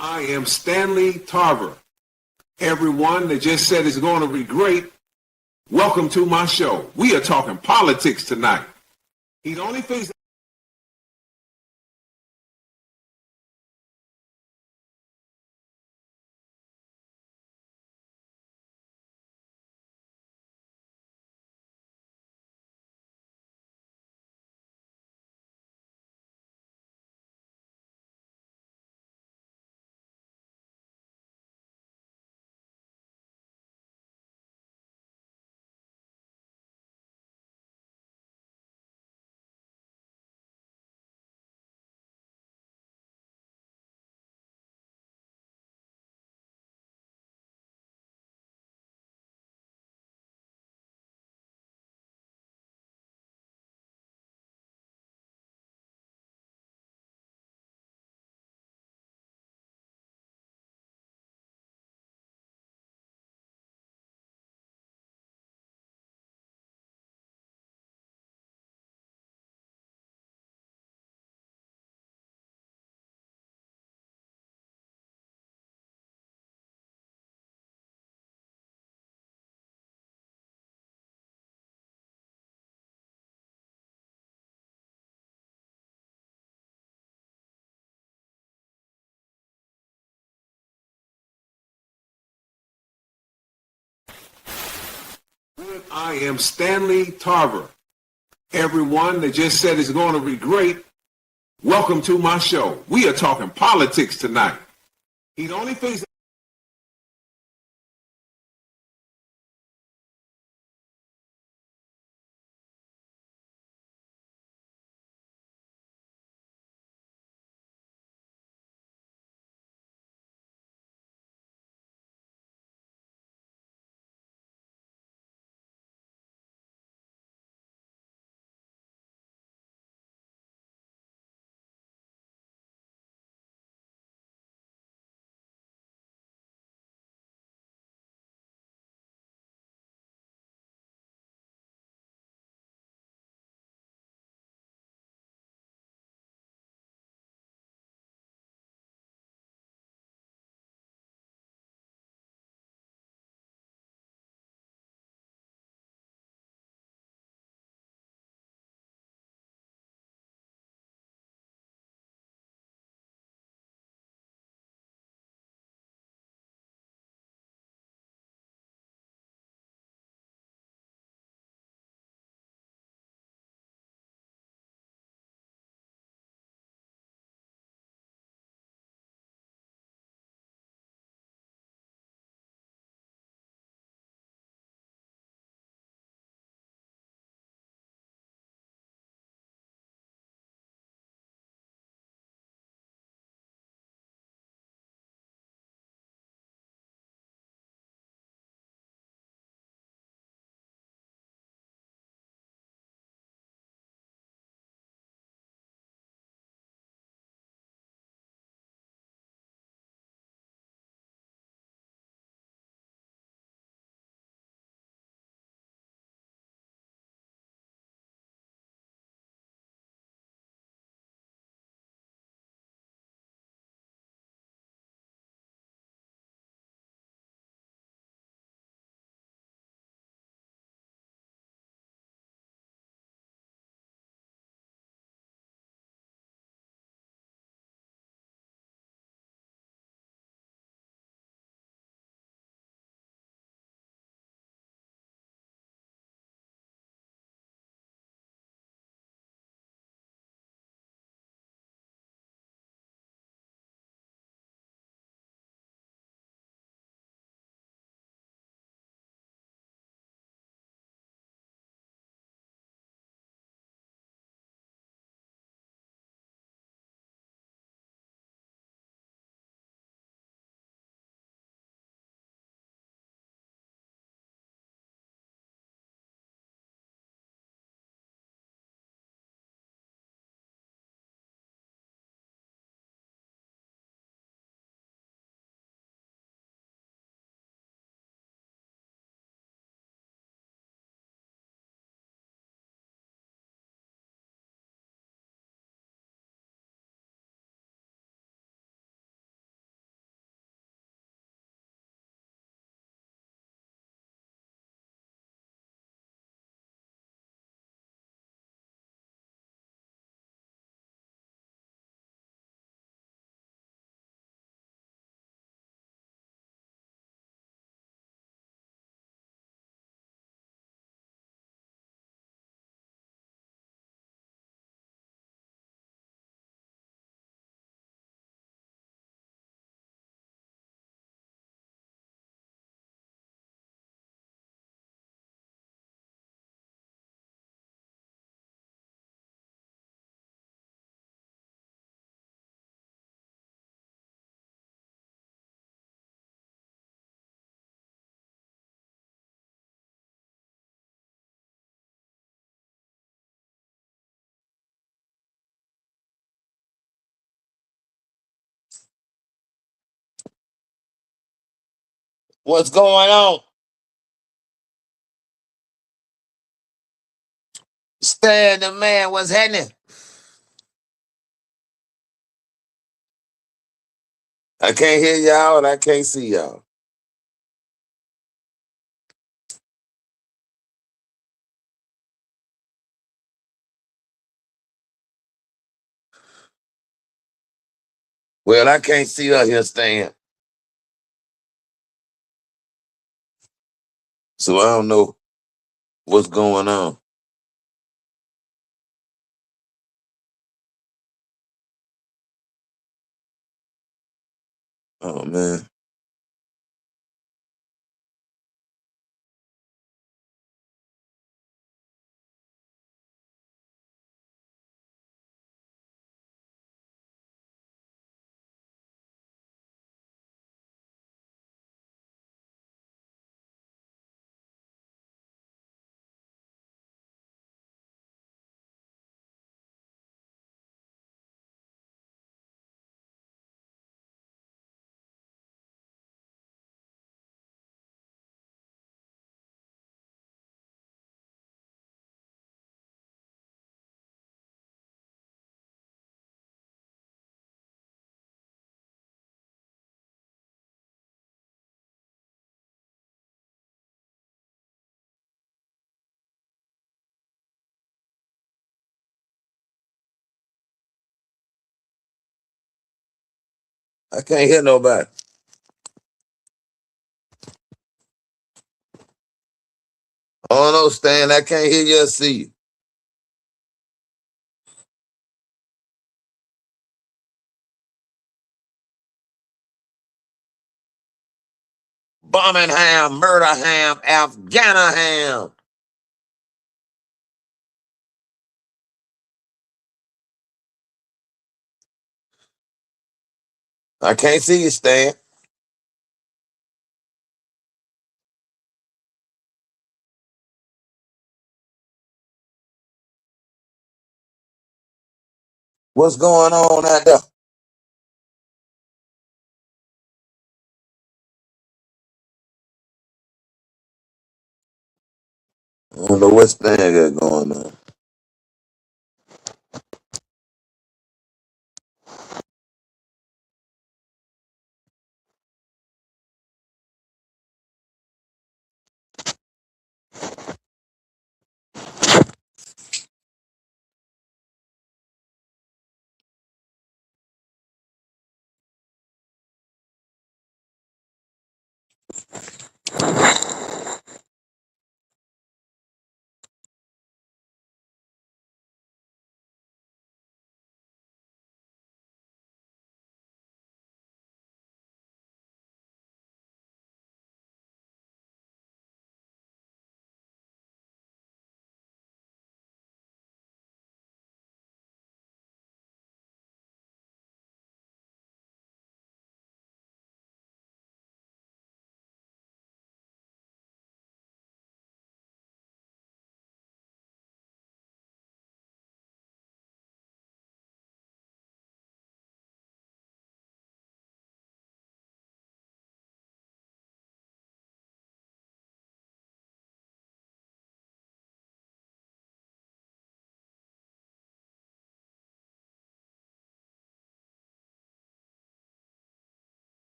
I am Stanley Tarver. Everyone that just said it's going to be great, welcome to my show. We are talking politics tonight. He's only facing I am Stanley Tarver. Everyone that just said it's going to be great, welcome to my show. We are talking politics tonight. He's only facing What's going on? Stan the man, what's happening? I can't hear y'all and I can't see y'all. Well, I can't see her here, Stan. So I don't know what's going on. Oh man. I can't hear nobody. I don't know, Stan. I can't hear you or see you. Birmingham, Murderham, Afghanaham. I can't see you, Stan. What's going on out there? I don't know what Stan got going on.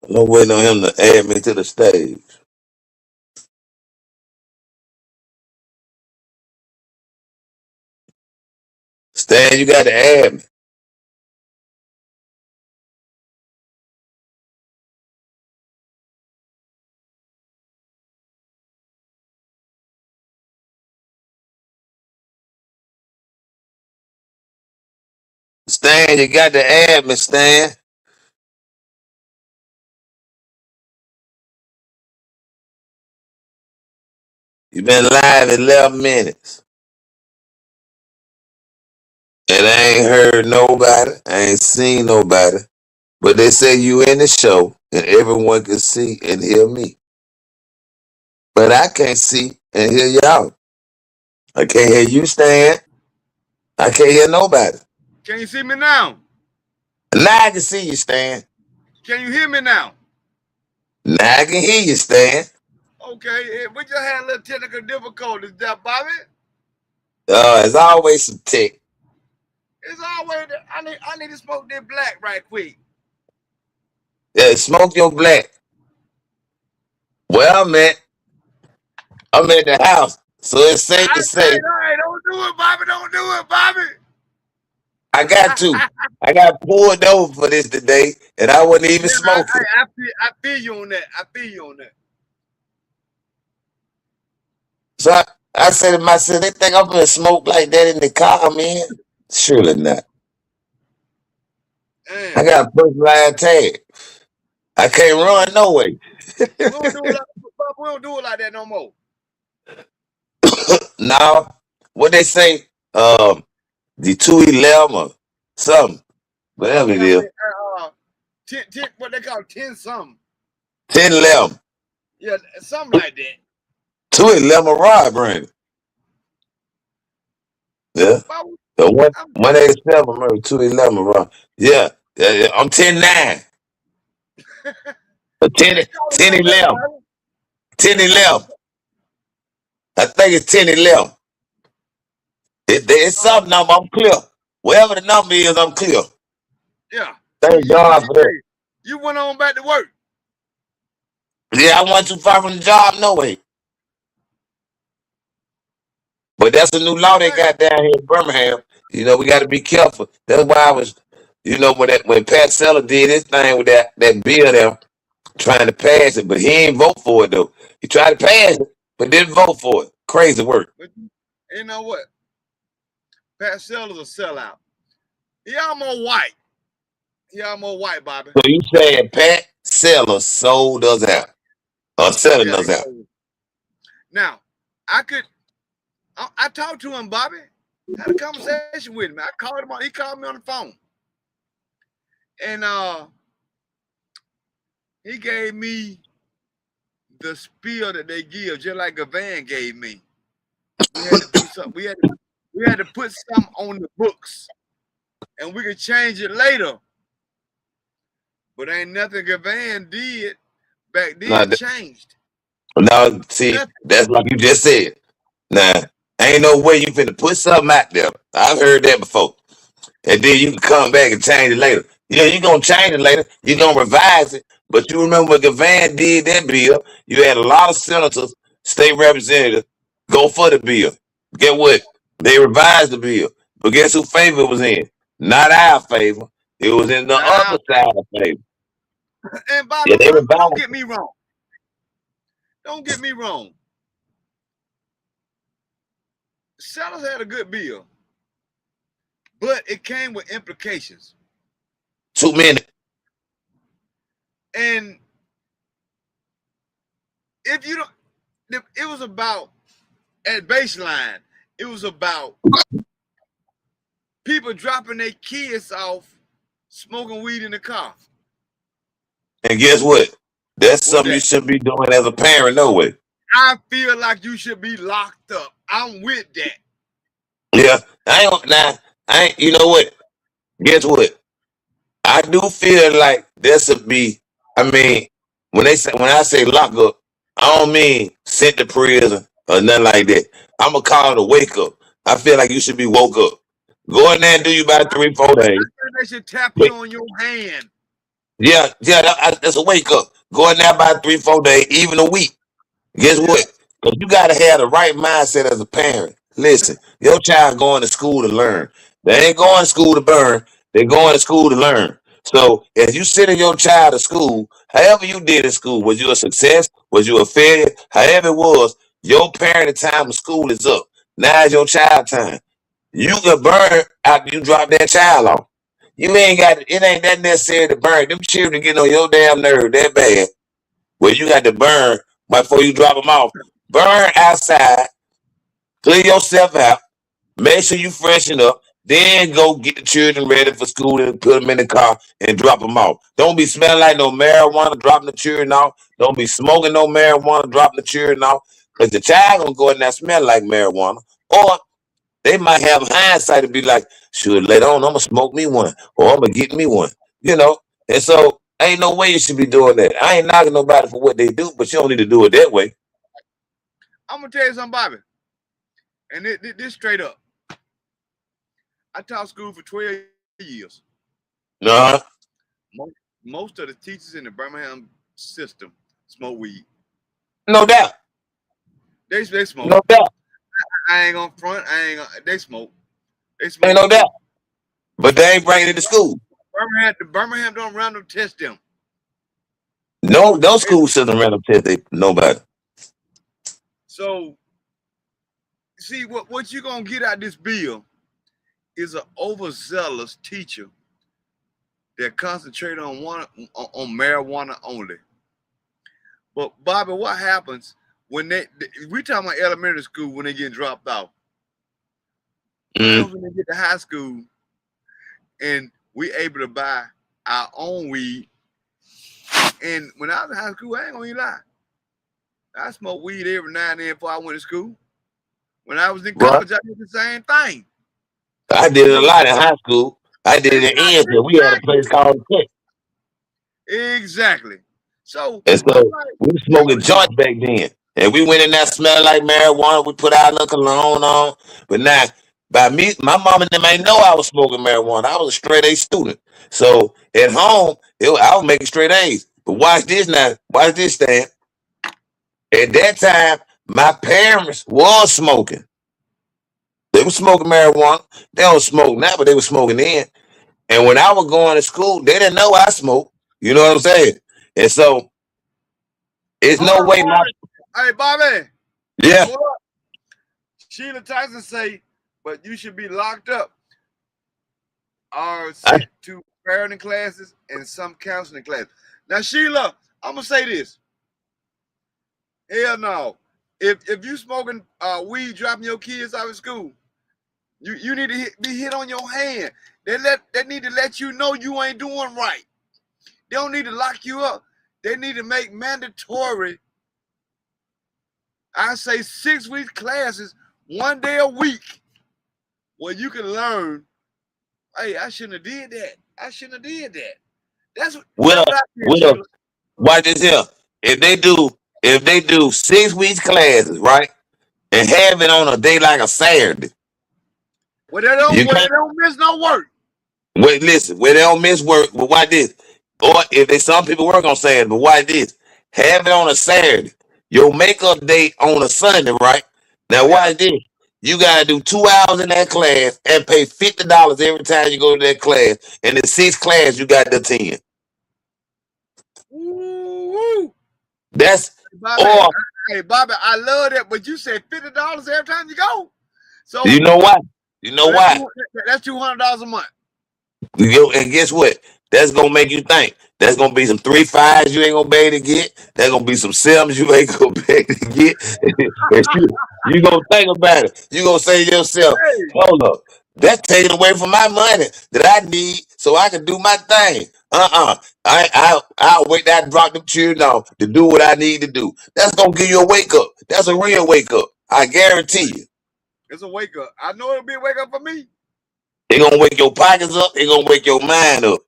I'm waiting on him to add me to the stage. Stan, you got to add me. Stan, you got to add me, Stan. You been live 11 minutes. And I ain't heard nobody. I ain't seen nobody. But they say you in the show and everyone can see and hear me. But I can't see and hear y'all. I can't hear you, Stan. I can't hear nobody. Can you see me now? Now I can see you, Stan. Can you hear me now? Now I can hear you, Stan. Okay, we just had a little technical difficulties there, Bobby. It's always some tech. It's always I need to smoke this black right quick. Yeah, smoke your black. Well, I'm at the house, so it's safe to say Hey, don't do it, Bobby. Don't do it, Bobby. I got to. I got pulled over for this today, and I wasn't even smoking. I feel you on that. I feel you on that. So I said to myself, they think I'm gonna smoke like that in the car, man. Surely not. I Damn. got a personalized tag. I can't run no way. We don't do it like, Bobby, we don't do it like that no more. Now, what they say, the 211 or something, whatever it Yeah, is, man. 10, what they call 10 something. 1011, Yeah, something like that. 211 rod brand. Yeah. Bobby, The one I'm 187, remember 211 rod. Yeah. I'm 10-9. 10, they call it 10 something else, 11. Bobby. 10 They call it 11. I think it's 10-11. It's some uh, number. I'm clear. Whatever the number is, I'm clear. yeah. Thank God for that. Hey, you went on back to work. Yeah, I wasn't too far from the job, no way. But that's a new law they Hey, got down here in Birmingham. We got to be careful. That's why I was, when Pat Seller did his thing with that bill there, trying to pass it, but he ain't vote for it though. He tried to pass it, but didn't vote for it. Crazy work. but you know what? Pat Sellers a sellout. He almost white. He almost white, Bobby. So you saying Pat Seller sold us out, or selling Yeah, us he out? sold. Now, I could. I talked to him, Bobby. Had a conversation with him. I called him on. He called me on the phone, and he gave me the spiel that they give, just like Gavan gave me. We had to do something. We had to put something on the books, and we could change it later. But ain't nothing Gavan did back No, then changed. no. See, Nothing. that's like you just said. Nah, ain't no way you finna put something out there. I've heard that before. And then you can come back and change it later. Yeah, you gonna change it later. You gonna revise it. But you remember when Gavan did that bill, you had a lot of senators, state representatives go for the bill. Get what? They revised the bill. But guess who favor it was in? Not our favor. It was in the Not other our side favor. of favor. And Bobby, Yeah, they don't revised. get me wrong. Don't get me wrong. Sellers had a good bill, but it came with implications. Too many. And if you don't, it was about at baseline. It was about people dropping their kids off smoking weed in the car. And guess what? That's What something you that? should be doing as a parent, no way. I feel like you should be locked up. I'm with that. Yeah. You know what? Guess what? I do feel like there should be. I mean, when I say lock up, I don't mean sent to prison or nothing like that. I'm gonna call it a wake up. I feel like you should be woke up. Go in there and do you about I, 3, 4 days. I think they should tap But you on your hand. Yeah, yeah, that's a wake up. Going there by 3, 4 days, even a week. Guess Yeah. what? 'Cause you gotta have the right mindset as a parent. Listen, your child going to school to learn. They ain't going to school to burn. They going to school to learn. So as you sending your child to school, however you did in school, was you a success? Was you a failure? However it was, your parent time of school is up. Now is your child time. You can burn after you drop that child off. You ain't got it ain't that necessary to burn. Them children getting on your damn nerve that bad. Where you got to burn before you drop them off. Burn outside, clear yourself out, make sure you freshen up, then go get the children ready for school and put them in the car and drop them off. Don't be smelling like no marijuana dropping the children off. Don't be smoking no marijuana dropping the children off. Because the child gonna go in there smell like marijuana. Or they might have hindsight to be like, sure, later on, I'm gonna smoke me one, or I'm gonna get me one, you know. And so, ain't no way you should be doing that. I ain't knocking nobody for what they do, but you don't need to do it that way. I'm gonna tell you something, Bobby, and this straight up. I taught school for 12 years. Nah, Most of the teachers in the Birmingham system smoke weed. no doubt, They smoke. no doubt, I ain't gonna front. They smoke. They ain't smoke no weed. doubt. But they ain't bringing it to school. Birmingham don't random test them. No school system random test nobody. So see what you gonna get out this bill is an overzealous teacher that concentrate on marijuana only. But Bobby, what happens when we talking about elementary school when they get dropped off? What happens when they get to high school and we able to buy our own weed? And when I was in high school, I ain't gonna even lie. I smoked weed every now and then before I went to school. When I was in Right. college, I did the same thing. I did it a lot in high school. I did it in Enfield. We had a place called Tech. Exactly. So And I'm so like, we was smoking joints back then. And we went in there smelling like marijuana. We put our little cologne on. But now, by me, my mom and them ain't know I was smoking marijuana. I was a straight A student. So at home, I was making straight A's. But watch this now. Watch this, Stan. At that time, my parents was smoking. They were smoking marijuana. They don't smoke now, but they were smoking then. And when I was going to school, they didn't know I smoked. You know what I'm saying? And so it's hold no on, way my Bobby. Hey, Bobby. yeah. Hold up. Sheila Tyson say, but you should be locked up or I, sent to parenting classes and some counseling classes. Now, Sheila, I'm gonna say this. Hell no. If you smoking weed, dropping your kids out of school, you need to be hit on your hand. They need to let you know you ain't doing right. They don't need to lock you up. They need to make mandatory. I say 6 week classes, 1 day a week, where you can learn. Hey, I shouldn't have did that. I shouldn't have did that. That's well, what I did, well, Sheila. watch this here. If they do 6 weeks classes, right, and have it on a day like a Saturday, Well, they you can't don't miss no work. wait. Listen, where they don't miss work, but watch this. Or if they some people work on Saturday, but watch this. Have it on a Saturday. Your makeup day on a Sunday, right? Now Yeah. watch this. You gotta do 2 hours in that class and pay $50 every time you go to that class. And the sixth class you got to attend. Woo. That's Bobby, or hey Bobby, I love that, but you said $50 every time you go. you So, know why? You know so why? that's $200 a month. And guess what? That's gonna make you think. That's gonna be some 3 5s you ain't gonna be able to get. That's gonna be some 7s you ain't gonna be able to get. And you gonna think about it. You gonna say to yourself, Hey, hold up, that's taking away from my money that I need so I can do my thing. I'll wait that I drop them children off to do what I need to do. That's gonna give you a wake up. That's a real wake up. I guarantee you. it's a wake up. I know it'll be a wake up for me, They gonna wake your pockets up. They gonna wake your mind up.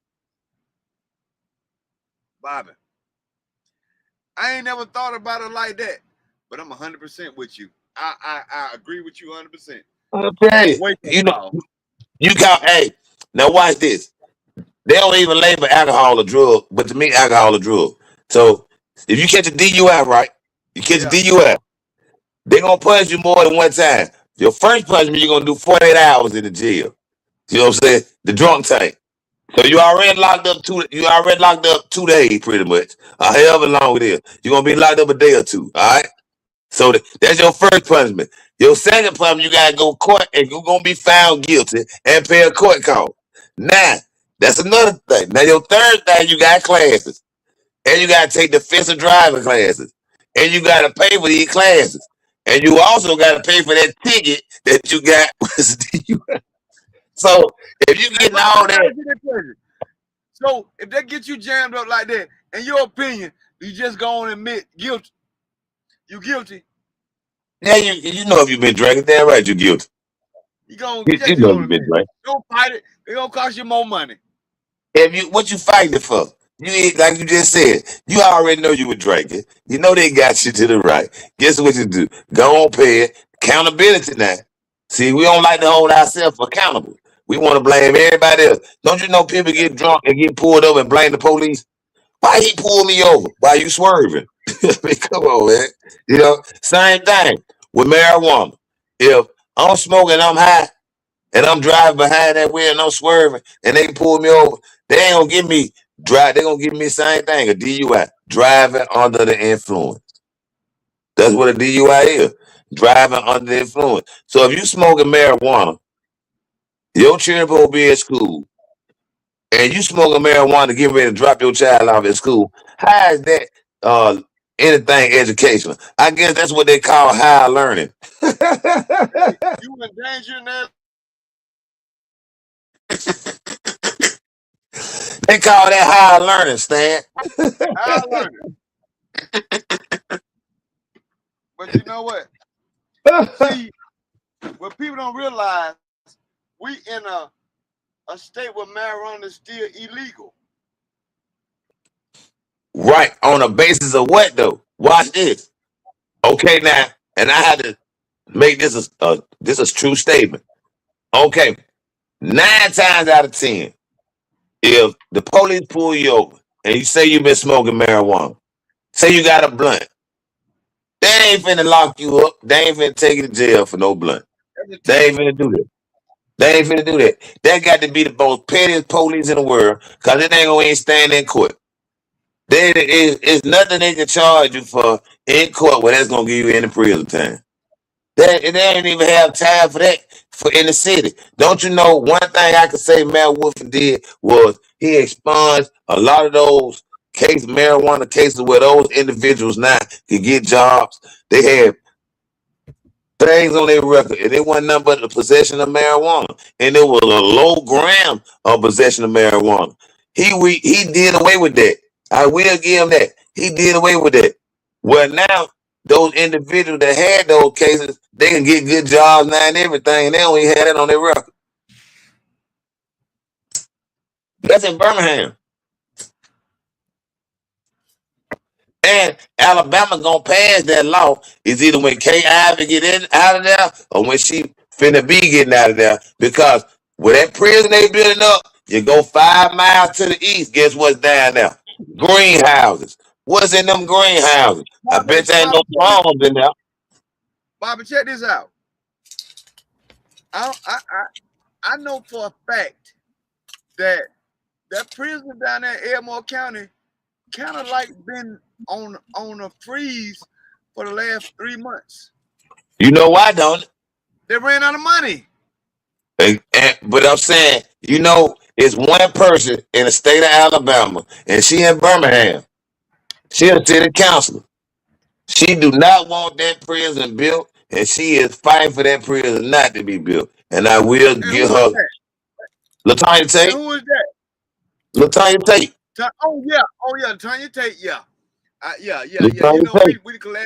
Bobby. I ain't never thought about it like that, but I'm 100% with you. I agree with you 100%. I'm telling you, Wake up you know, call. you got. Hey, now watch this. They don't even label alcohol a drug, but to me, alcohol a drug. So if you catch a DUI, right? You catch a Yeah. DUI, they gonna punish you more than one time. Your first punishment, you're gonna do 48 hours in the jail. You know what I'm saying? The drunk tank. So you already locked up 2 days pretty much. Or however long it is. You're gonna be locked up a day or two. All right. So that's your first punishment. Your second punishment, you gotta go to court and you're gonna be found guilty and pay a court cost. Now, that's another thing. Now your third thing, you got classes. And you gotta take defensive driving classes. And you gotta pay for these classes. And you also gotta pay for that ticket that you got. So if you Hey, getting Bobby, all let me that, ask you this question. So if they get you jammed up like that, in your opinion, you just go on and admit guilty. You guilty. yeah, you know if you've been drinking, damn right you're guilty. You gonna You just know go if on you've and been admit. drinking. Don't fight it. It's gonna cost you more money. If you what you fighting for? You ain't like you just said. You already know you were drinking. You know they got you to the right. Guess what you do? Go on, pay it. Accountability now. See, we don't like to hold ourselves accountable. We want to blame everybody else. Don't you know people get drunk and get pulled over and blame the police? Why he pulled me over? Why you swerving? I mean, come on, man. You know, same thing with marijuana. If I'm smoking, I'm high, and I'm driving behind that wheel and I'm swerving, and they pull me over, they ain't gonna give me drive. They gonna give me the same thing, a DUI, driving under the influence. That's what a DUI is, driving under the influence. So if you smoking marijuana, your children will be at school, and you smoking marijuana, get ready to drop your child off at school. How is that uh anything educational? I guess that's what they call high learning. Hey, you in danger now. They call that high learning, Stan. I learned it. But you know what? See, what people don't realize, we in a state where marijuana is still illegal. Right. On the basis of what though? Watch this. Okay, now, and I had to make this a true statement. Okay, 9 times out of 10, if the police pull you over and you say you've been smoking marijuana, say you got a blunt, they ain't finna lock you up. They ain't finna take you to jail for no blunt. That's a They ain't ticket. finna do that. They ain't finna do that. That got to be the most pettiest police in the world, cause it ain't gonna even stand in court. It's nothing they can charge you for in court where that's gonna give you any prison time. They ain't even have time for that for in the city. Don't you know one thing I could say Matt Wolford did was he expunged a lot of those marijuana cases where those individuals now could get jobs. They had things on their record, and it wasn't nothing but the possession of marijuana, and it was a low gram of possession of marijuana. He did away with that. I will give him that. He did away with that. Well, now those individuals that had those cases, they can get good jobs now and everything, and they don't even have that on their record. That's in Birmingham. And Alabama gonna pass that law is either when Kay Ivey get in out of there or when she finna be getting out of there. Because with that prison they building up, you go 5 miles to the east. Guess what's down there? Greenhouses. What's in them greenhouses? I Bobby, bet there ain't Bobby, no farms in there. Bobby, check this out. I, I I I know for a fact that that prison down there in Elmore County kind of like been on a freeze for the last 3 months. You know why, don't it? They ran out of money. But I'm saying, it's one person in the state of Alabama, and she in Birmingham. She a city councilor. She do not want that prison built, and she is fighting for that prison not to be built. And I will And give who is her that? Latanya And Tate. who is that? Latanya Tate. Oh yeah, Tanya Tate, yeah. Yeah. You Latanya know, Tate. we collab.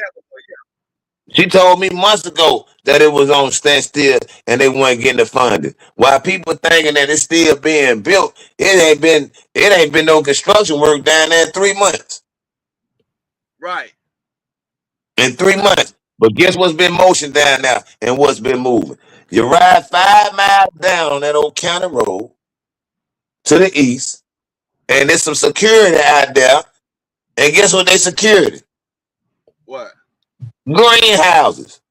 She told me months ago that it was on standstill and they weren't getting the funding. While people thinking that it's still being built, it ain't been no construction work down there in 3 months. Right. In 3 months. But guess what's been motion down there and what's been moving? You ride 5 miles down on that old county road to the east. and there's some security out there. And guess what? They security What? greenhouses.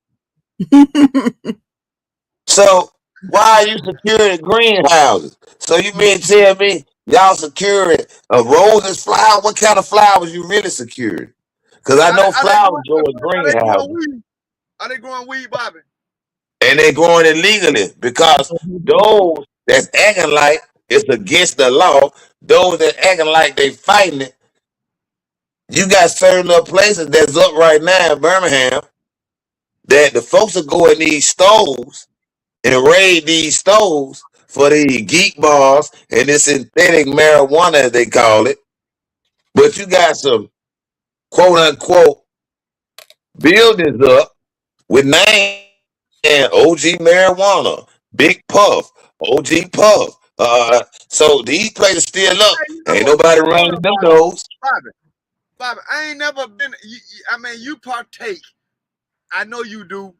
So why are you securing greenhouses? So you mean tell me y'all securing a roses flower? What kind of flowers you really securing? Because I know Are they flowers growing? grow in Are they growing greenhouses, weed? Are they growing weed, Bobby? and they're growing illegally because those that's acting like it's against the law, those that acting like they fighting it. You got certain little places that's up right now in Birmingham that the folks are going these stores and raid these stores for the geek bars and this synthetic marijuana, as they call it. But you got some quote unquote buildings up with names and OG marijuana, Big Puff, OG Puff. So these places still up. Hey, you know Ain't what? nobody Hold running on, them Bobby. doors. Bobby, I ain't never been. I mean, you partake. I know you do,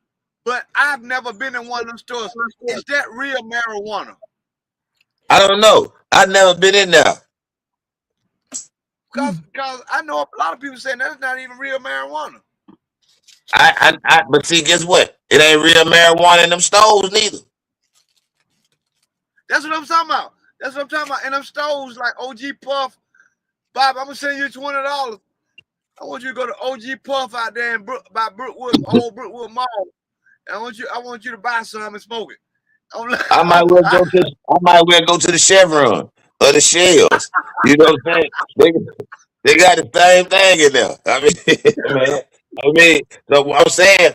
but I've never been in one of them stores. Is that real marijuana? I don't know. I've never been in there. Cause I know a lot of people saying that's not even real marijuana. But see, guess what? It ain't real marijuana in them stores neither. That's what I'm talking about. That's what I'm talking about. And them stores like OG Puff, Bob, I'm gonna send you $20. I want you to go to OG Puff out there in by Brookwood, old Brookwood Mall. And I want you to buy some and smoke it. I might well go to I might well go to the Chevron or the Shells. You know what I'm saying? They got the same thing in there. I mean, man. So what I'm saying,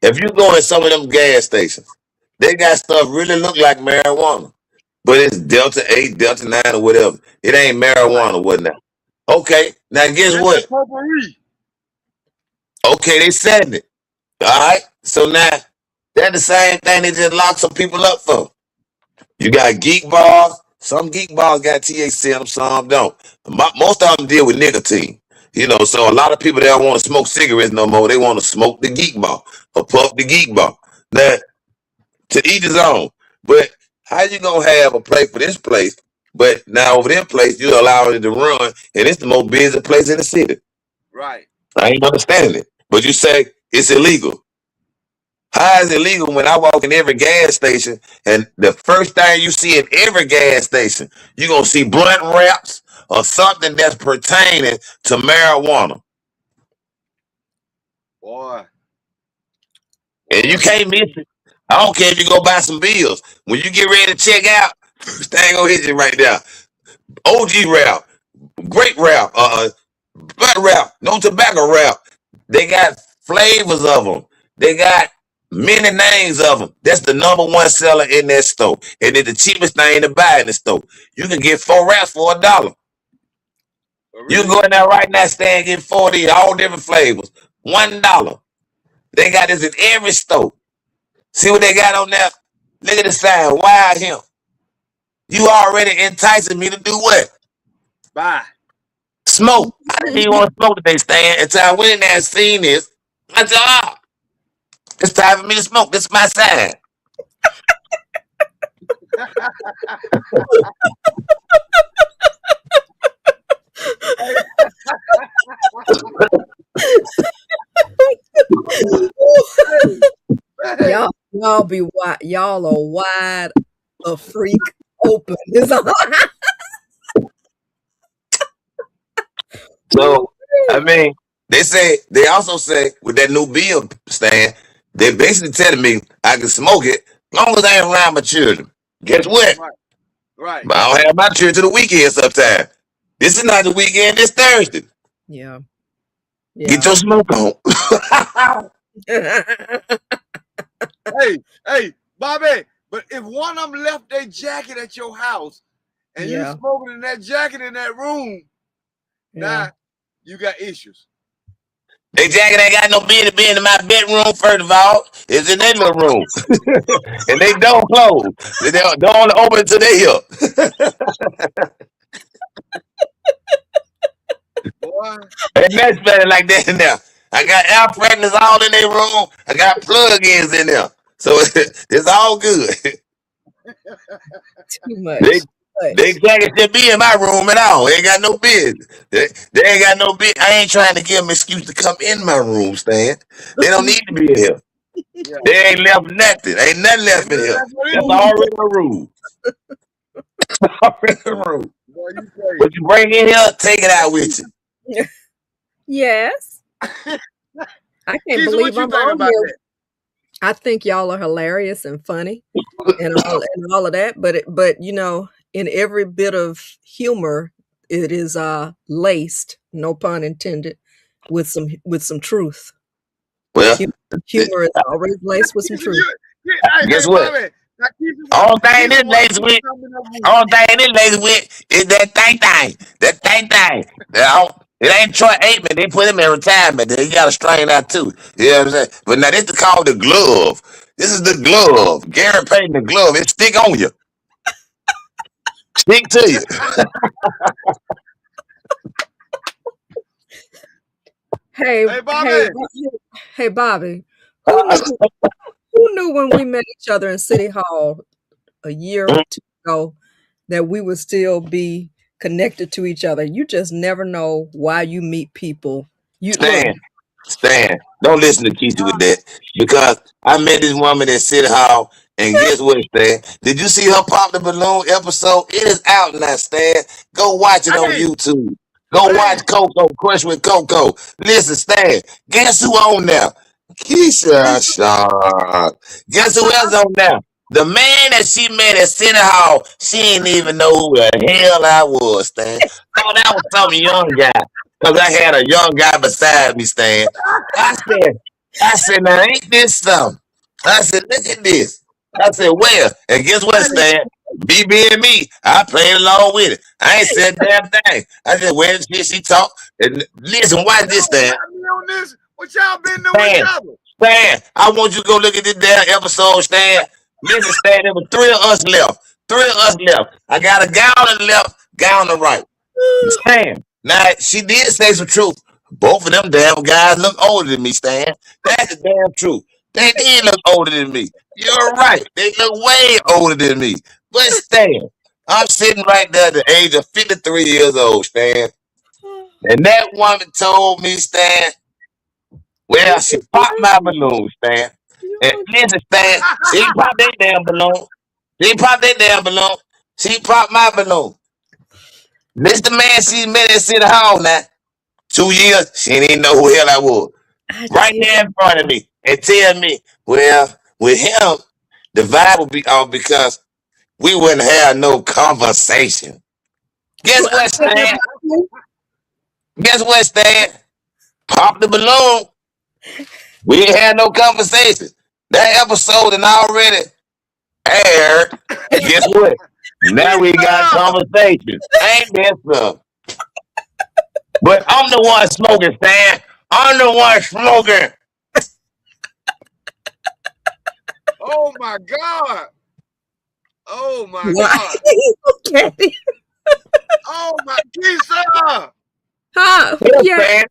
if you go in some of them gas stations, they got stuff really look like marijuana, but it's Delta 8, Delta 9, or whatever. It ain't Right. marijuana, whatnot. Okay, now guess That's that what? potpourri. Okay, they setting it. All right, so now that's the same thing they just locked some people up for. You got geek bars. Some geek bars got THC in them, some don't. Most of them deal with nicotine. You know, so a lot of people, they don't want to smoke cigarettes no more. They want to smoke the geek bar or puff the geek bar. Now, to each his own. But how you gonna have a place for this place, but now over there place you allow it to run, and it's the most busy place in the city? Right. I ain't understanding it. But you say it's illegal. How is it legal when I walk in every gas station and the first thing you see in every gas station, you're going to see blunt wraps or something that's pertaining to marijuana. Boy. And you Boy. can't miss it. I don't care if you go buy some bills. When you get ready to check out, first thing going to hit you right there. OG wrap, grape wrap, blunt wrap, no tobacco wrap. They got flavors of them. They got many names of them. That's the number one seller in that store. And it's the cheapest thing to buy in the store. You can get 4 wraps for $1. For You can real. go in there right now, stand and get 40, all different flavors. $1. They got this in every store. See what they got on there? Look at the sign. Wild him. You already enticing me to do what? Bye. Smoke. I didn't even want to smoke today, Stan. Until I went in there and seen this. I said, it's time for me to smoke. This is my sign. Hey, Y'all be wide. Y'all are wide a freak open. It's all. So, I mean, they also say with that new bill, Stan, they basically telling me I can smoke it as long as I ain't around my children. Guess what? right. Right. I don't have my children to the weekend sometime. This is not the weekend, it's Thursday. Yeah. Get Yeah. your smoke on. Hey, Bobby. But if one of them left their jacket at your house and you Yeah. smoking in that jacket in that room, Yeah. now you got issues. They jacket ain't got no business being in my bedroom, first of all. It's in their little room. And they don't close. They don't only open until they here. Boy. And that's better like that in there. I got air fresheners all in their room. I got plug-ins in there. So it's all good. Too much. They They jacket should be in my room at all. They ain't got no business. They ain't got no business. I ain't trying to give them excuse to come in my room, Stan. They don't need to be in here. Yeah. They ain't left nothing. Ain't nothing left in here. That's what it That's is. already a rule. Already a rule. Boy, you crazy. What you bring in here, take it out with you. Yes. I can't Keisha, what believe you I'm think on about here. that? I think y'all are hilarious and funny and all of that, but you know, in every bit of humor, it is laced, no pun intended, with some truth. Well, Hu- Humor is always laced with some Keisha, truth. guess hey, what? Bobby. Now, All thing this Keisha want lazy to with, come in the room. all thing this lazy with is that thing. That thing. Now, it ain't Troy Aikman. They put him in retirement. He got to strain out too. You know what I'm saying? But now this is called the glove. This is the glove. Gary Payton, the glove. It stick on you. Stick to you. Hey, Hey, hey, Bobby. hey, Bobby. Who knew? Who knew when we met each other in City Hall a year or two ago that we would still be connected to each other? You just never know why you meet people. You look. Stan, don't listen to Keisha with that because I met this woman at City Hall, and guess what, Stan? Did you see her pop the balloon episode? It is out now, Stan. Go watch it on Hey, YouTube. Go watch man. Coco Crush with Coco. Listen, Stan, guess who on there? Keisha Keisha. Shaw. I Guess who saw. else on there? The man that she met at City Hall, she didn't even know who the hell I was, Stan. Thought that was some young guy. Because I had a young guy beside me, Stan. I said, now ain't this something? I said, look at this. I said, well, and guess what, Hey, Stan? Me being me, I played along with it. I ain't said a damn thing. I just went and she talked. And listen, watch this, y'all Stan. got me on this. What y'all been doing each Stan, other? Stan, I want you to go look at this damn episode, Stan. Listen, Stan, there were three of us left. Three of us left. I got a guy on the left, guy on the right. Stan. Now she did say some truth. Both of them damn guys look older than me, Stan. That's the damn truth. They did look older than me. You're right. They look way older than me. But Stan, I'm sitting right there at the age of 53 years old, Stan. And that woman told me, Stan, well, she popped my balloon, Stan. And listen, Stan, she ain't popped that damn balloon. She ain't popped that damn balloon. She popped my balloon. This the man she met at City Hall now. 2 years, she didn't even know who the hell I was. I Right did. there in front of me and tell me, well, with him, the vibe would be off because we wouldn't have no conversation. Guess what, Stan? Guess what, Stan? Pop the balloon. We ain't had no conversation. That episode and already aired. Guess what? Now we got Keisha. conversation. Ain't that something? But I'm the one smoking, Stan. I'm the one smoking. Oh my God. Oh my Why? God. Okay. Oh my Keisha. Huh? He'll Yeah. stand.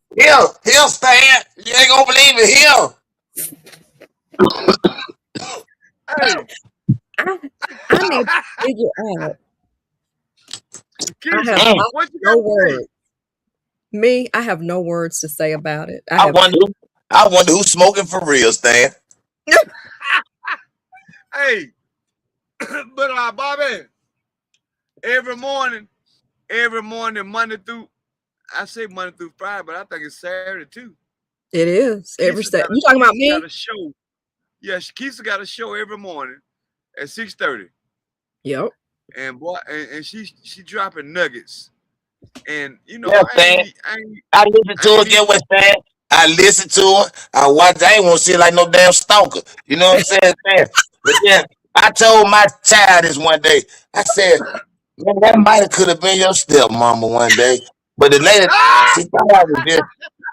He'll stand. You ain't gonna believe it. Hey. I, I need to figure out. I have Keisha, Mm. what you no gotta say? words. Me, I have no words to say about it. I I have. wonder. I wonder who's smoking for real, Stan. Hey, but Bobby, every morning, Monday through, I say Monday through Friday, but I think it's Saturday too. It is every Keisha step. got a, You talking about Keisha got me? a show. Yeah, Keisha got a show every morning at 6:30. Yep. And boy, and she dropping nuggets. And you know, Yeah, Stan. I listen to I her. ain't even Get what, Stan? I listen to her. I watch. I ain't want to see her like no damn stalker. You know what I'm saying, Stan? But then I told my child this one day. I said, man, that might have could have been your stepmama one day. But the lady, ah! she thought I was just.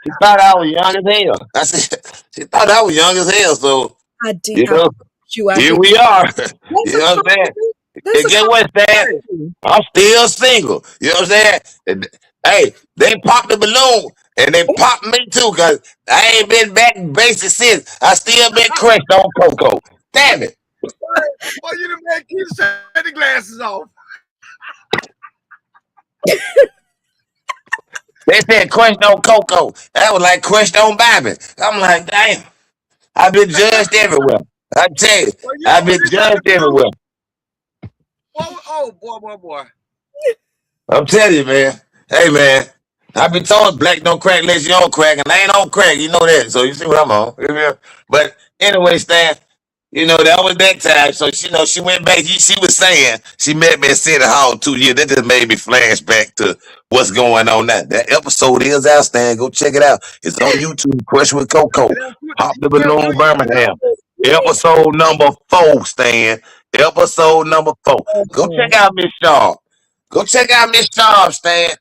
She thought I was young as hell. I said, she thought I was young as hell. So I did. you I know, promise you, I here did. we are. That's You a know what I'm saying? compliment. That's And a get what, Stan? Hey, compliment. I'm still single. You know what I'm saying? Hey, they popped the balloon and they popped me too, cause I ain't been back basic since. I still been crushed on Coco. Damn it. boy, you done made Keisha take the glasses off. They said question on Coco. That was like question on Bobby. I'm like, damn. I've been judged everywhere. I tell you, Well, you know I've what been this judged happened to? everywhere. Oh, boy. I'm telling you, man. Hey, man. I've been told black don't crack unless you don't crack, and I ain't on crack. You know that. So you see what I'm on. You feel? But anyway, Stan, that was that time. So she went back. She was saying she met me in City Hall 2 years. That just made me flash back to what's going on now. That episode is out, Stan. Go check it out. It's on YouTube. Question with Coco. And then Pop the you have to balloon, Birmingham. Oh, wait. Episode number 4, Stan. Episode number 4. Go check Oh, out Miss Shaw. Go check out Miss Shaw, Stan.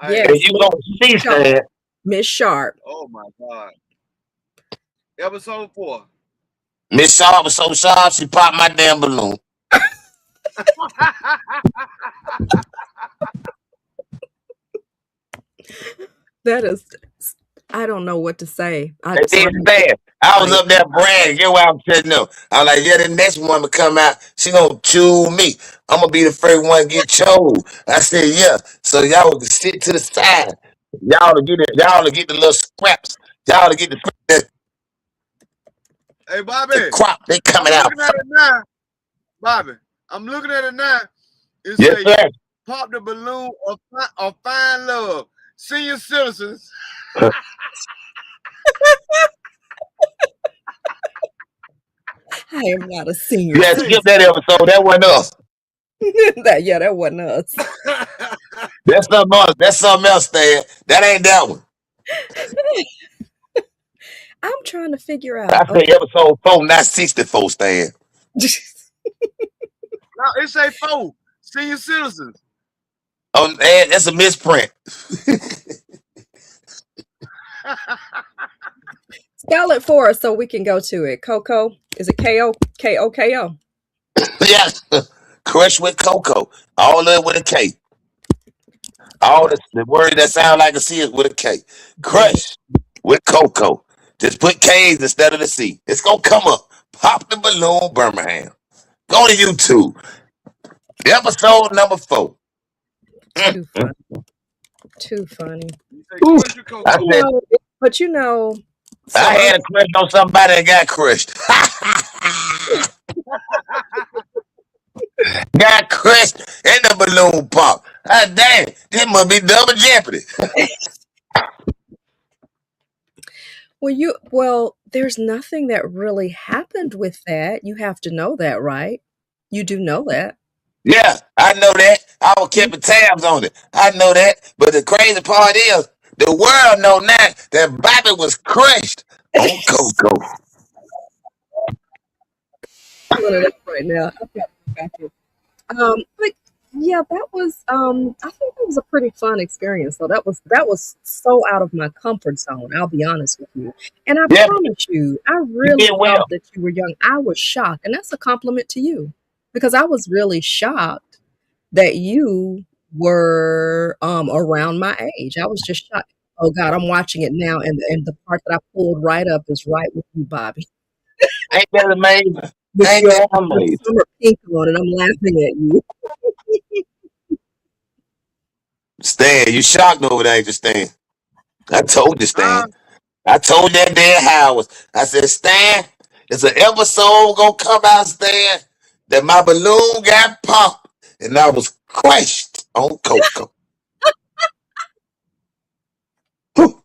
hey, And yes, you gonna see, Sharp. Stan. Miss Sharp. oh my God. Episode 4. Miss Shaw was so sharp, she popped my damn balloon. That is, I don't know what to say. And then Stan, I was Like, up there bragging. Get what I'm telling them. I was like, yeah, the next woman come out, she gonna chew me. I'm gonna be the first one to get chewed. I said, yeah. So y'all can sit to the side. Y'all to get the little scraps. Y'all to get Hey, Bobby, the crop. They I'm coming out. looking at it now. Bobby, I'm looking at it now. It Yes, say sir. pop the balloon of fine love. Senior citizens. I am not a senior Yeah, Hey. skip that episode. That wasn't us. that wasn't us. That's something else. That's something else, Stan. That ain't that one. I'm trying to figure I out. say episode 4, not 64, Stan. No, it say 4. Senior citizens. Oh, man, that's a misprint. Spell it for us so we can go to it. Coco. Is it K-O? K-O-K-O. Yeah. Crush with Coco. All of it with a K. All the word that sound like a C is with a K. Dang. Crush with Coco. Just put K's instead of the C. It's gonna come up. Pop the balloon, Birmingham. Go to YouTube. Episode number 4. Too funny. Too funny. You say Ooh, crush your cocoa. I said But so I had a crush on somebody that got crushed. Got crushed and the balloon pop. Ah, damn, this must be double jeopardy. well, there's nothing that really happened with that. You have to know that, right? You do know that. Yeah, I know that. I was keeping tabs on it. I know that. But the crazy part is, the world know now that Bobby was crushed on Coco. Pulling it up right now. Okay, got you. But yeah, that was I think that was a pretty fun experience. So that was so out of my comfort zone, I'll be honest with you. And I Yeah, promise you, I you really did well. thought that you were young. I was shocked, and that's a compliment to you. Because I was really shocked that you were around my age. I was just shocked. Oh God, I'm watching it now, and the part that I pulled right up is right with you, Bobby. Ain't that amazing? With Ain't your that amazing? summer pink on, and I'm laughing at you. Stan, you shocked over there, ain't you, Stan? I told you, Stan. Huh? I told that Dan Howard. I said, Stan, it's an episode gonna come out, Stan, that my balloon got popped and I was crushed on Coco. Whew.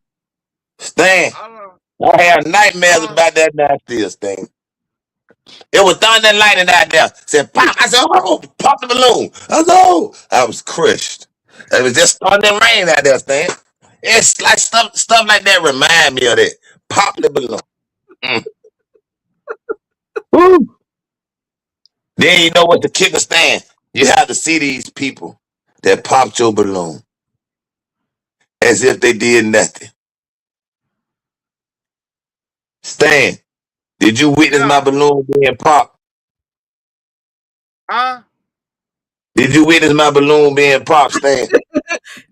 Stan, I don't know. I have nightmares about that now still, Stan. It was thunder and lightning out there. Said pop. I said, oh, pop the balloon. I was crushed. It was just thunder and rain out there, Stan. It's like stuff like that remind me of that. Pop the balloon. Mm. Woo. Then you know what the kicker, Stan? You have to see these people that popped your balloon as if they did nothing. Stan, did you witness my Yeah. balloon being popped? Huh? Did you witness my balloon being popped, Stan?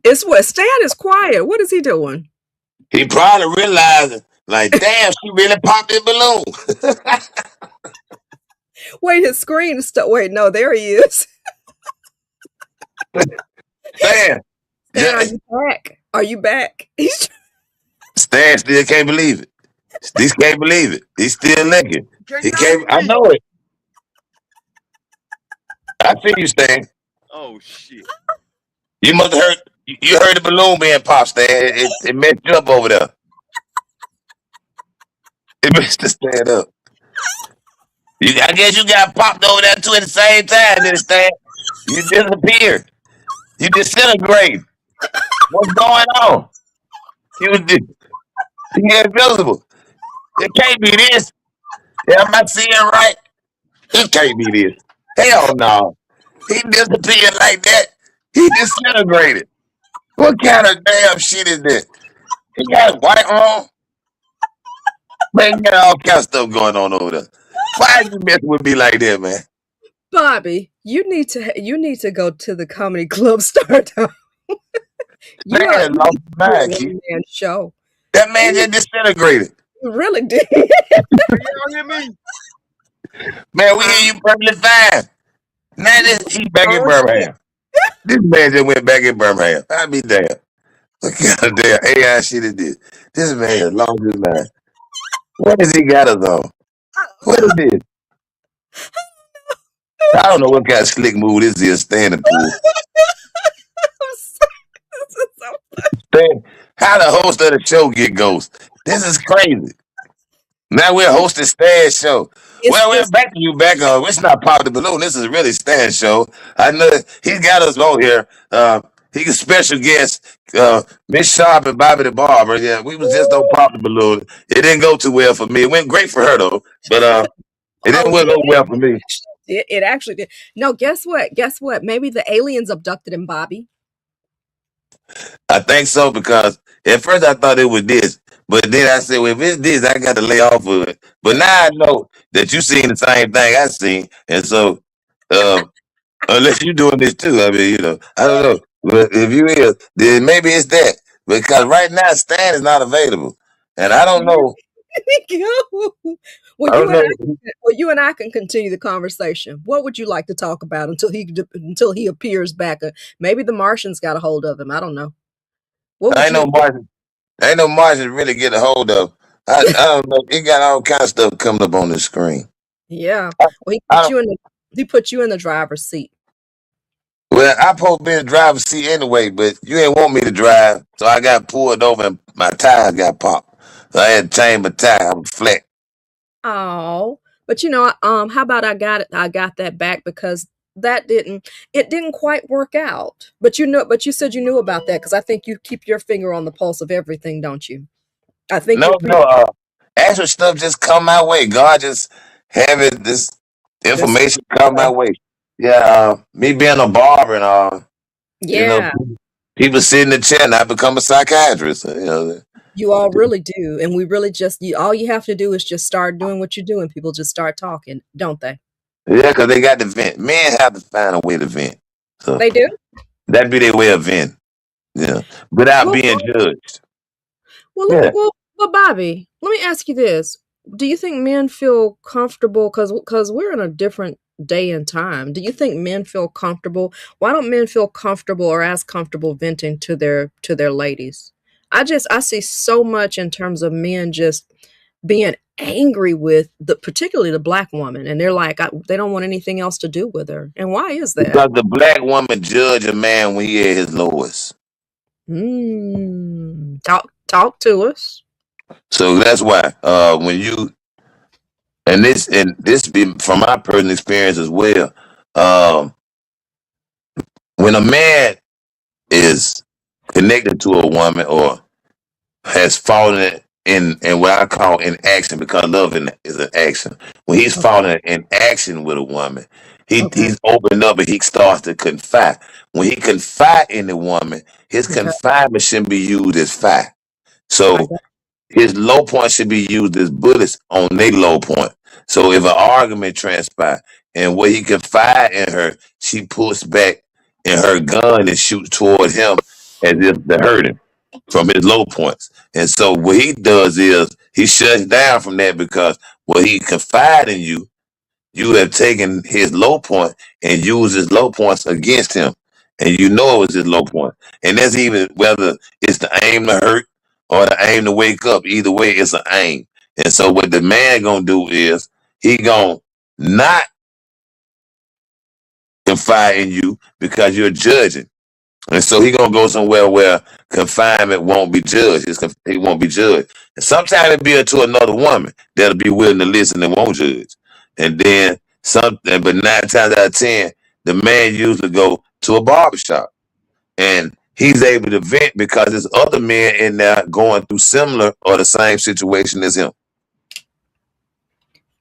It's what Stan is quiet. What is he doing? He probably realizing, like, damn, she really popped his balloon. Wait, his screen is still. Wait, no, there he is. Stan, Stan, yeah, are you back? Are you back? Stan still can't believe it. He can't believe it. He's still licking. Can He y'all can't. hear I me? know it. I see you, Stan. Oh shit. You must have heard. You heard the balloon being popped, Stan. It messed you up over there. It messed the Stan up. I guess you got popped over there too at the same time, didn't it, Stan? You disappeared. You disintegrated. What's going on? You was you invisible. It can't be this. Am I seeing right? It can't be this. Hell no. He disappeared like that. He disintegrated. What kind of damn shit is this? He got white on. Man, you got all kind of stuff going on over there. Why you messing with me like that, man? Bobby, you need to go to the comedy club stardom. Man, You lost need his to do a mind, one kid. man show. That man You, just disintegrated. you really did. Can y'all hear me? Man, we hear you perfectly fine. Now You he back in burned up. Birmingham. This man just went back in Birmingham. I be damn. What kind of damn AI shit is this? This man has lost his mind. What has he got us on? What is this? I don't know what kind of slick move this is, standing pool. I'm sorry. This is so- Stand, how the host of the show get ghost? This is crazy. Now we're hosting Stan's show. Well, we're it's back to you back on. It's not Pop the Balloon. This is really Stan's show. I know he's got us on here. He's a special guest, Miss Sharp and Bobby the Barber. Yeah, we was just on Pop the Balloon. It didn't go too well for me. It went great for her though, but it oh didn't yeah, go well for me. it actually did. No, guess what? Guess what? Maybe the aliens abducted him, Bobby. I think so because at first I thought it was this, but then I said, well, if it's this, I got to lay off of it. But now I know that you seen the same thing I seen, and so uh, unless you doing this too, I mean, I don't know. But if you is, then maybe it's that because right now Stan is not available, and I don't know. well, I don't know. you and I can continue the conversation. What would you like to talk about until he appears back? Maybe the Martians got a hold of him. I don't know. What I would ain't you no like? margin. Ain't no margin to really get a hold of. I don't know. It got all kind of stuff coming up on the screen. Yeah. I, Well, I he put you in the driver's seat. Well, I supposed to be in the driver's seat anyway, but you ain't want me to drive, so I got pulled over and my tires got popped. So I had to change my tire. I was flat. Oh, but how about I got that back because it didn't quite work out. But you said you knew about that because I think you keep your finger on the pulse of everything, don't you? I think you're No, pretty no, actual stuff just come my way. God just having this this information come my way. Yeah, me being a barber and you know, yeah, people sit in the chair and I become a psychiatrist. you all really do. And we really all you have to do is just start doing what you're doing. People just start talking, don't they? Yeah, because they got to vent. Men have to find a way to vent. So They do. that be their way of venting. Yeah, without Well, being judged. well, Yeah. well, Bobby, let me ask you this. Do you think men feel comfortable cuz we're in a different day and time. Do you think men feel comfortable? Why don't men feel comfortable or as comfortable venting to their ladies? I see so much in terms of men just being angry with particularly the black woman and they're like they don't want anything else to do with her. And why is that? Because the black woman judge a man when he at his lowest. Talk to us. So that's why when you and this be from my personal experience as well. Um, when a man is connected to a woman or has fallen in what I call in action because is an action. When he's Okay. fallen in action with a woman, Okay. he's opened up and he starts to confide. When he confide in the woman, his Okay. confinement shouldn't be used as fire. I So got his low point should be used as bullets on their low point. So if an argument transpires and where he confide in her, she pulls back in her gun and shoots toward him as if to hurt him from his low points. And so what he does is he shuts down from that because what he confide in you, you have taken his low point and used his low points against him. and you know it was his low point. And that's even whether it's the aim to hurt or the aim to wake up. Either way, it's an aim. And so what the man gonna do is he gonna not confide in you because you're judging. And so he gonna go somewhere where confinement won't be judged. He won't be judged. And sometimes it'll be to another woman that'll be willing to listen and won't judge. And then something, but 9 times out of 10, the man usually go to a barbershop. And he's able to vent because there's other men in there going through similar or the same situation as him.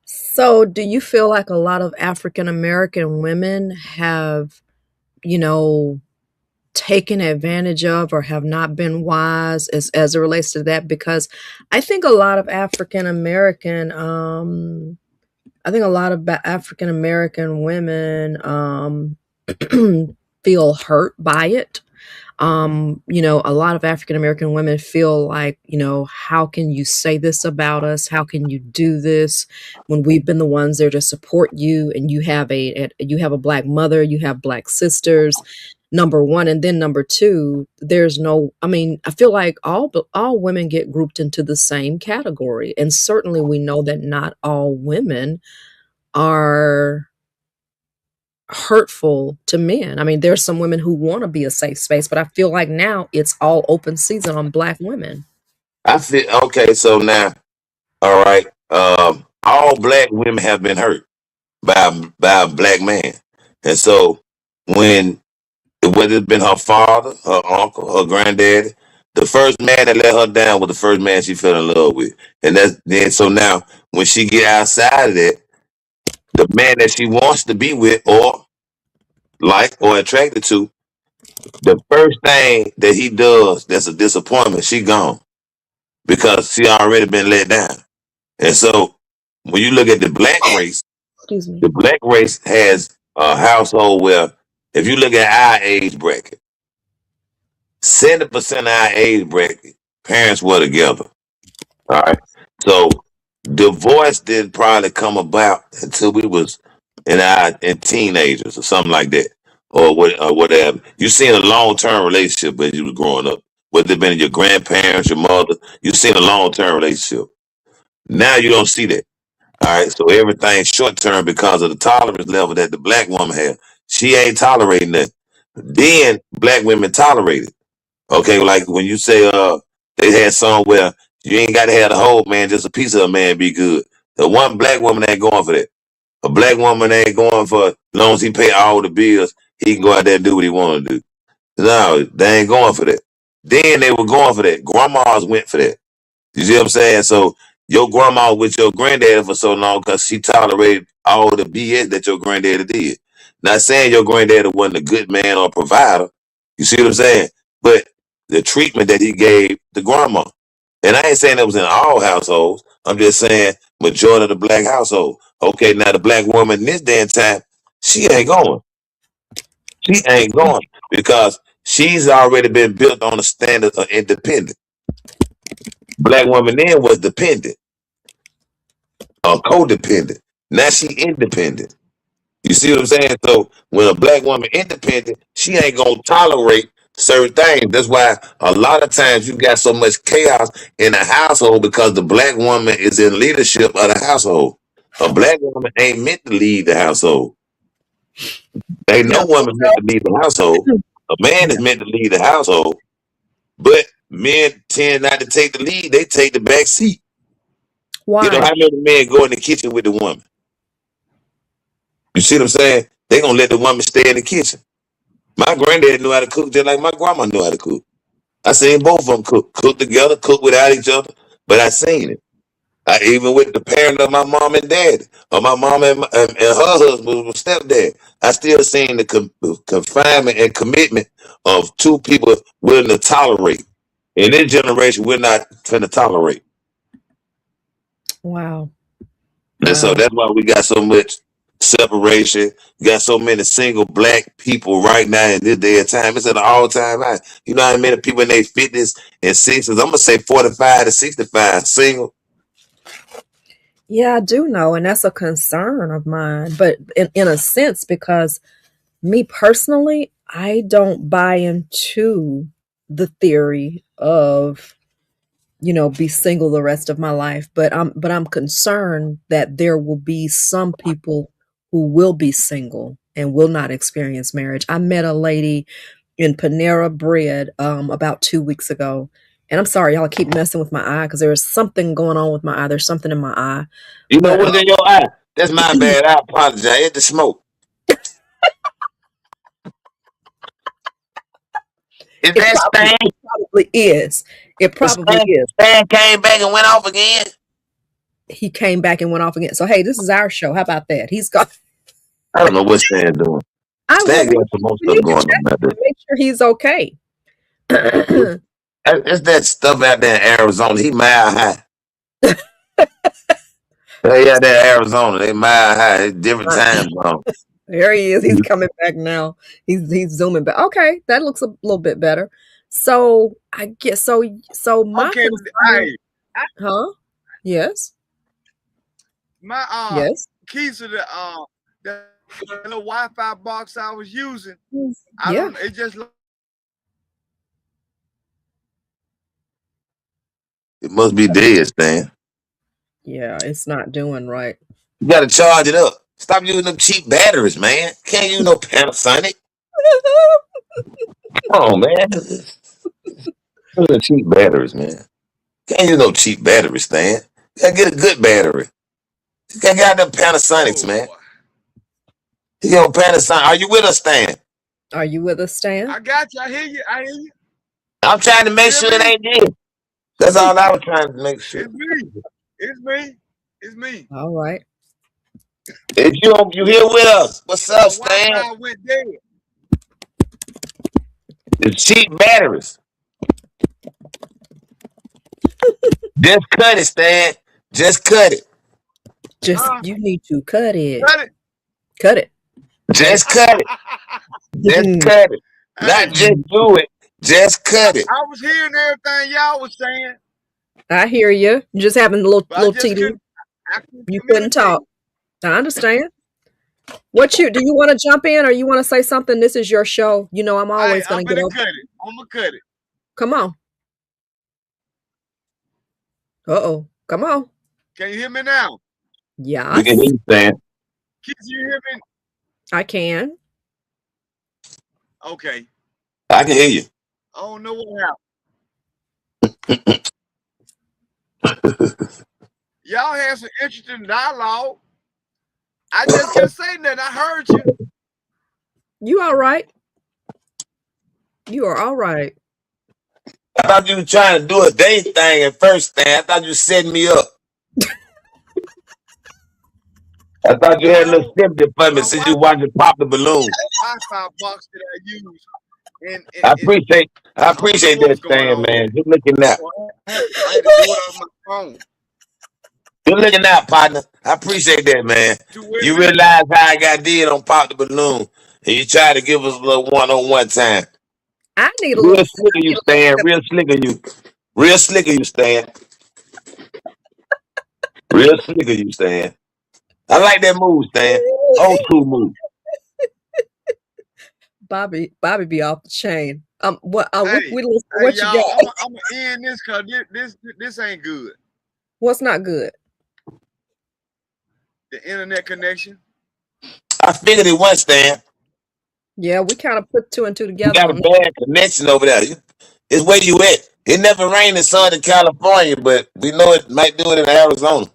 So, do you feel like a lot of African American women have, you know, taken advantage of or have not been wise as it relates to that? Because I think a lot of African American, African American women feel hurt by it. A lot of African American women feel like, how can you say this about us? How can you do this when we've been the ones there to support you? And you have a black mother, you have black sisters, number one. And then number two, I feel like all women get grouped into the same category. And certainly we know that not all women are hurtful to men. I mean, there's some women who want to be a safe space, but I feel like now it's all open season on black women. I feel okay. So now, all right, all black women have been hurt by a black man, and so when whether it's been her father, her uncle, her granddaddy, the first man that let her down was the first man she fell in love with, and that's then. So now, when she get outside of that, the man that she wants to be with, or like, or attracted to, the first thing that he does that's a disappointment, she gone because she already been let down. And so when you look at the black race, Excuse me. the black race has a household where if you look at our age bracket, 70% of our age bracket, parents were together. All right. So divorce didn't probably come about until we was in teenagers or something like that. Or whatever. You seen a long term relationship when you was growing up. Whether it been your grandparents, your mother, you seen a long term relationship. Now you don't see that. All right, so everything's short term because of the tolerance level that the black woman has. She ain't tolerating that. Then black women tolerate it. Okay, like when you say they had somewhere you ain't got to have the whole man, just a piece of a man be good. The one black woman ain't going for that. A black woman ain't going for as long as he pay all the bills, he can go out there and do what he want to do. No, they ain't going for that. Then they were going for that. Grandmas went for that. You see what I'm saying? So your grandma with your granddaddy for so long because she tolerated all the BS that your granddaddy did. Not saying your granddaddy wasn't a good man or provider. You see what I'm saying? But the treatment that he gave the grandma. And I ain't saying that was in all households. I'm just saying majority of the black household. Okay, now the black woman in this day and time, she ain't going. She ain't going because she's already been built on the standard of independent. Black woman then was dependent or codependent. Now she independent. You see what I'm saying? So when a black woman independent, she ain't gonna tolerate certain things. That's why a lot of times you got so much chaos in the household because the black woman is in leadership of the household. A black woman ain't meant to lead the household. Ain't Yeah. no woman meant to lead the household. A man is Yeah. meant to lead the household, but men tend not to take the lead. They take the back seat. You know Why? how many men go in the kitchen with the woman? You see what I'm saying? They gonna let the woman stay in the kitchen. My granddad knew how to cook just like my grandma knew how to cook. I seen both of them cook together, cook without each other, but I seen it. Even with the parent of my mom and dad, or my mom and her husband was stepdad, I still seen the confinement and commitment of two people willing to tolerate. In this generation, we're not trying to tolerate. Wow. And so Wow. that's why we got so much separation. We got so many single black people right now in this day and time. It's at an all-time high. You know how many people in their 50s and 60s? I'm going to say 45 to 65 single. Yeah, I do know, and that's a concern of mine. But in a sense, because me personally, I don't buy into the theory of, be single the rest of my life, but I'm concerned that there will be some people who will be single and will not experience marriage. I met a lady in Panera Bread about 2 weeks ago. And I'm sorry, y'all, I keep messing with my eye because there's something going on with my eye. There's something in my eye. You know But what's in your eye? That's my bad. I apologize. It's the smoke. Is it that probably, Stan? it probably is. It The probably Stan, is. Stan came back and went off again? He came back and went off again. So hey, this is our show. How about that? He's got. I don't know what Stan's doing. I will. Stan got some more We stuff need to going check on out him and make sure he's okay. there. It's that stuff out there in Arizona. He mile high. They out there in Arizona. They mile high. It's different time zone. There he is. He's coming back now. He's zooming back. Okay, that looks a little bit better. So I guess my Okay, concern, hey, I, huh? Yes. my Yes. keys to the little Wi-Fi box I was using. I Yeah. don't. It just It must be dead, Stan. Yeah, it's not doing right. You gotta charge it up. Stop using them cheap batteries, man. Can't use no Panasonic. Come on, man. Use the cheap batteries, man. Can't use no cheap batteries, Stan. You gotta get a good battery. You gotta get them Panasonics, oh man. boy, You know Panasonic. Are you with us, Stan? Are you with us, Stan? I got you. I hear you. I hear you. I'm trying to You make hear sure it me? ain't dead. That's all I was trying to make sure. It's me. It's me. It's me. All right. If you here with us, what's My up, Stan? Wi-Fi went dead. It's cheap batteries. Just cut it, Stan. Just cut it. You need to cut it. Cut it. Cut it. Just cut it. Just cut it. Not Hey, just do it. Just cut it. I was hearing everything y'all was saying, I hear you. You're just having a but I little just TD. couldn't. I couldn't You couldn't communicate. talk. I understand. Do you want to jump in or you want to say something? This is your show. I'm Hey, always I'm going to get gonna over. cut it. I'm gonna cut it. Come on. Uh-oh. Come on. Can you hear me now? We can Yes, hear you, Stan. Can you hear me? I can. Okay. I can hear you. I don't know what happened. Y'all had some interesting dialogue. I just couldn't say nothing. I heard you. You all right? You are all right. I thought you were trying to do a date thing at first, Stan. I thought you were setting me up. I thought you had a little No, sympathy for me my since you watching Pop the Balloon. Wi-Fi box that I use, and I it appreciate I I don't know appreciate what that, was going Stan, on. man. Good looking out. So I had to do it on my phone. Good looking out, partner. I appreciate that, man. To where You see, realize how I got did on Pop the Balloon. And you tried to give us a little one-on-one time. I need a Real little. slick of you, Stan. Real slick of you. Real slick of you, Stan. Real slick of you, Stan. I like that move, Stan. Old school move. Bobby be off the chain. What? hey, What you y'all, got? I'm gonna end this because this ain't good. What's not good? The internet connection. I figured it was, Stan. Yeah, we kind of put two and two You together got a on that. bad connection over there. It's where you at. It never rained in Southern California, but we know it might do it in Arizona.